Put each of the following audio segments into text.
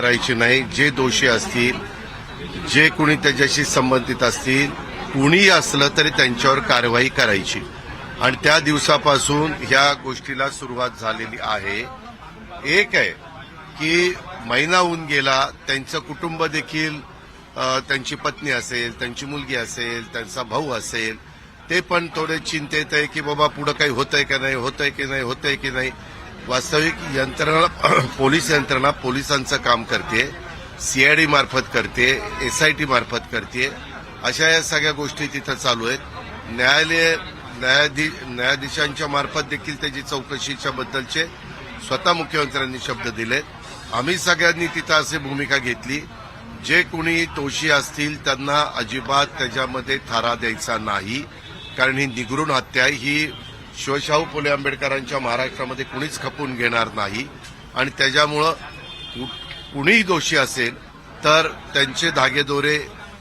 करायची नाही। जे दोषी असतील, जे कुणी त्याच्याशी संबंधित असतील, कुणीही असलं तरी त्यांच्यावर कारवाई करायची आणि त्या दिवसापासून ह्या गोष्टीला सुरुवात झालेली आहे। एक आहे की महिना होऊन गेला, त्यांचं कुटुंब देखील, त्यांची पत्नी असेल, त्यांची मुलगी असेल, त्यांचा भाऊ असेल, ते पण थोडे चिंतेत आहे की बाबा पुढे काही होतंय का नाही, होतंय की नाही, होतंय की नाही। वास्तविक यंत्रणा, पोलीस यंत्रणा पोलिसांचं काम करते, सीआयडी मार्फत करते, एसआयटी मार्फत करते, अशा या सगळ्या गोष्टी तिथं चालू आहेत। न्यायाधीशांच्या मार्फत देखील त्याची चौकशीच्या बद्दलचे स्वतः मुख्यमंत्र्यांनी शब्द दिलेत। आम्ही सगळ्यांनी तिथं अशी भूमिका घेतली, जे कुणी दोषी असतील त्यांना अजिबात त्याच्यामध्ये थारा द्यायचा नाही, कारण ही निगृण हत्या ही शिवशाहू फुले आंबेडकरांच्या महाराष्ट्रामध्ये कुणीच खपून घेणार नाही आणि त्याच्यामुळं कुणीही दोषी असेल तर त्यांचे धागेदोरे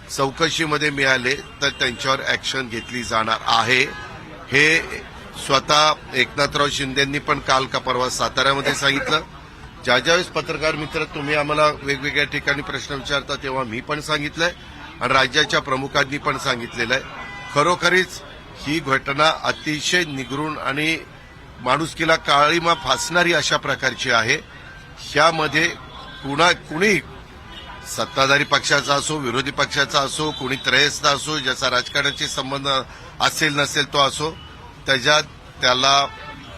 चौकशीमध्ये मिळाले तर त्यांच्यावर ऍक्शन घेतली जाणार आहे। हे स्वतः एकनाथराव शिंदेंनी पण काल का परवा साताऱ्यामध्ये सांगितलं। ज्यावेळेस पत्रकार मित्र तुम्ही आम्हाला वेगवेगळ्या ठिकाणी प्रश्न विचारता तेव्हा मी पण सांगितलंय आणि राज्याच्या प्रमुखांनी पण सांगितलेलं आहे। खरोखरीच ही घटना अतिशय निगृण आणि माणुसकीला काळीमा फासणारी अशा प्रकारची आहे। ह्यामध्ये कुणी सत्ताधारी पक्षाचा असो, विरोधी पक्षाचा असो, कुणी त्रयस्थ असो, ज्याचा राजकारणाशी संबंध असेल नसेल तो असो, त्याला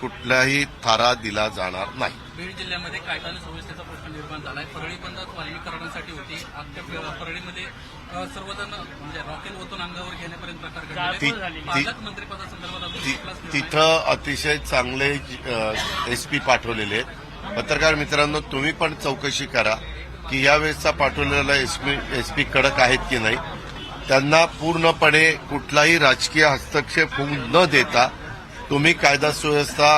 कुठलाही थारा दिला जाणार नाही। बीड जिल्ह्यामध्ये कायदा आणि सुव्यवस्थेचा प्रश्न निर्माण झाला आहे। परळी बंद वाल्मीकरणासाठी होती, अख्ख्या परळीमध्ये सर्वजण म्हणजे रॉकेल ओतून अंगावर घेण्यापर्यंत प्रकार घडले। पालकमंत्रीपदासंदर्भात तिथं अतिशय चांगले एसपी पाठवलेले आहेत। पत्रकार मित्रांनो, तुम्ही पण चौकशी करा की यावेळेसचा पाठवलेला एसपी कडक आहेत की नाही। त्यांना पूर्णपणे कुठलाही राजकीय हस्तक्षेप होऊ न देता तुम्ही कायदा सुव्यवस्था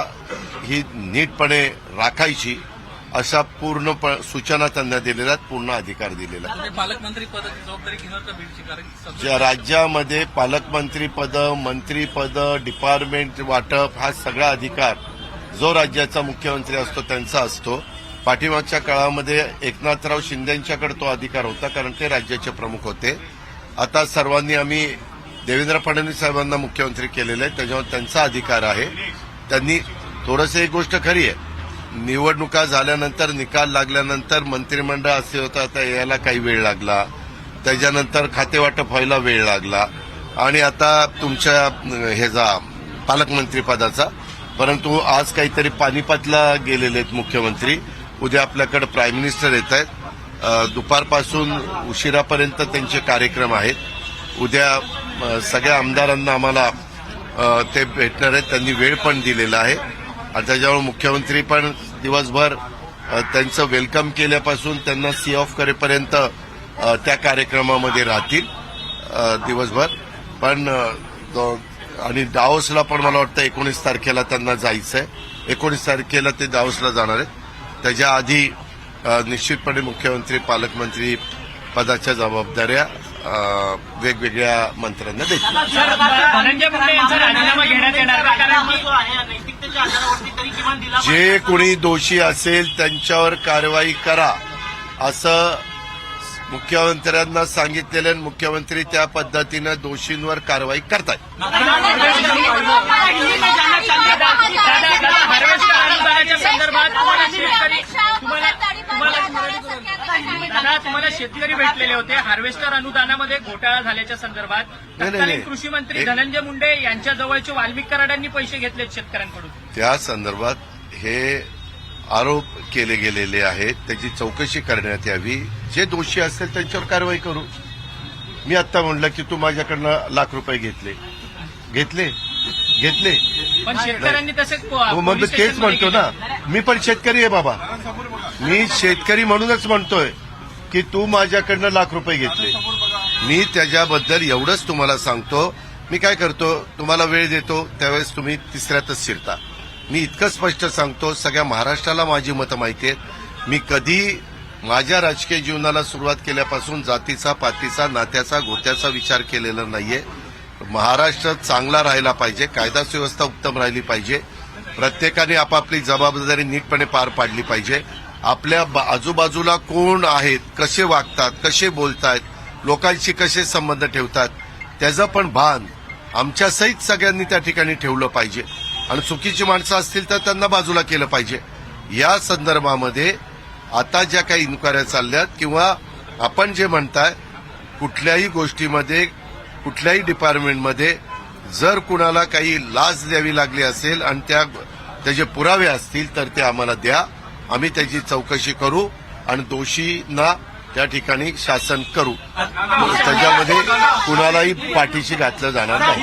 ही नीटपणे राखायची अशा पूर्ण सूचना त्यांना दिलेल्या आहेत, पूर्ण अधिकार दिलेला आहे। पालकमंत्री पदाची जबाबदारी घेणार का बीडची? कारण राज्यामध्ये पालकमंत्रीपद, मंत्रीपद, डिपार्टमेंट वाटप हा सगळा अधिकार जो राज्याचा मुख्यमंत्री असतो त्यांचा असतो। पाठीमागच्या काळामध्ये एकनाथराव शिंदेंच्याकडे तो अधिकार होता, कारण ते राज्याचे प्रमुख होते। आता सर्वांनी आम्ही देवेंद्र फडणवीस साहेबांना मुख्यमंत्री केलेलं आहे, त्याच्यावर त्यांचा अधिकार आहे। त्यांनी थोडंसं एक गोष्ट खरी आहे, निवडणुका झाल्यानंतर, निकाल लागल्यानंतर मंत्रिमंडळ असे होतं, आता यायला काही वेळ लागला, त्याच्यानंतर खातेवाटप व्हायला वेळ लागला आणि आता तुमच्या ह्याचा पालकमंत्रीपदाचा, परंतु आज काहीतरी पानिपतला गेलेले आहेत मुख्यमंत्री, उद्या आपल्याकडे प्राईम मिनिस्टर येत आहेत, दुपारपासून उशिरापर्यंत त्यांचे कार्यक्रम आहेत। उद्या सगळ्या आमदारांना आम्हाला ते भेटणार आहेत, त्यांनी वेळ पण दिलेला आहे आणि त्याच्यामुळे मुख्यमंत्री पण दिवसभर त्यांचं वेलकम केल्यापासून त्यांना सी ऑफ करेपर्यंत त्या कार्यक्रमामध्ये राहतील दिवसभर। पण आणि दाओसला पण मला वाटतं 19 तारखेला त्यांना जायचंय, 19 तारखेला ते दाओसला जाणार आहेत। त्याच्या आधी निश्चितपणे मुख्यमंत्री पालकमंत्री पदाच्या जबाबदाऱ्या वेगवेगळ्या मंत्र्यांना देतील। धनंजय मुंडे यांचा राजीनामा घेण्यात येणार का? जे कोणी दोषी असेल त्यांच्यावर कारवाई करा असं मुख्यमंत्र्यांना सांगितलेलं आणि मुख्यमंत्री त्या पद्धतीनं दोषींवर कारवाई करतात। तुम्हाला शेतकरी भेटलेले होते, हार्वेस्टर अनुदानामध्ये घोटाळा झाल्याच्या संदर्भात तत्कालीन कृषी मंत्री धनंजय मुंडे यांच्या जवळचे वाल्मिक कराडांनी पैसे घेतलेत शेतकऱ्यांकडून, त्या संदर्भात हे आरोप केले गेलेले आहेत, त्याची चौकशी करण्यात यावी। जे दोषी असतील त्यांच्यावर कारवाई करू। मी आता म्हणलं की तू माझ्याकडनं ₹1,00,000 घेतले पण शेतकऱ्यांनी तसे मग तेच म्हणतो ना, मी पण शेतकरी आहे बाबा, मी शेतकरी म्हणूनच म्हणतोय की तू माझ्याकडनं ₹1,00,000 घेतले। मी त्याच्याबद्दल एवढंच तुम्हाला सांगतो, मी काय करतो, तुम्हाला वेळ देतो त्यावेळेस तुम्ही तिसऱ्यातच शिरता। मी इतकं स्पष्ट सांगतो, सगळ्या महाराष्ट्राला माझी मतं माहिती आहेत। मी कधी माझ्या राजकीय जीवनाला सुरुवात केल्यापासून जातीचा, पातीचा, नात्याचा, गोत्याचा विचार केलेला नाहीये। महाराष्ट्र चांगला राहिला पाहिजे, कायदा सुव्यवस्था उत्तम राहिली पाहिजे, प्रत्येकाने आपापली जबाबदारी नीटपणे पार पाडली पाहिजे आपल्या आजूबाजूला कोण आहेत, कसे वागतात, कसे बोलतायत, लोकांशी कसे संबंध ठेवतात, त्याचं पण भान आमच्या सहित सगळ्यांनी त्या ठिकाणी ठेवलं पाहिजे. आणि चुकीची माणसं असतील तर त्यांना बाजूला केलं पाहिजे. या संदर्भामध्ये आता ज्या काही इन्क्वायऱ्या चालल्यात किंवा आपण जे म्हणताय, कुठल्याही गोष्टीमध्ये कुठल्याही डिपार्टमेंटमध्ये जर कुणाला काही लाच द्यावी लागली असेल आणि त्याचे पुरावे असतील तर ते आम्हाला द्या. आम्ही त्याची चौकशी करू आणि दोषींना त्या ठिकाणी शासन करू. त्याच्यामध्ये कुणालाही पाठीशी घातलं जाणार नाही.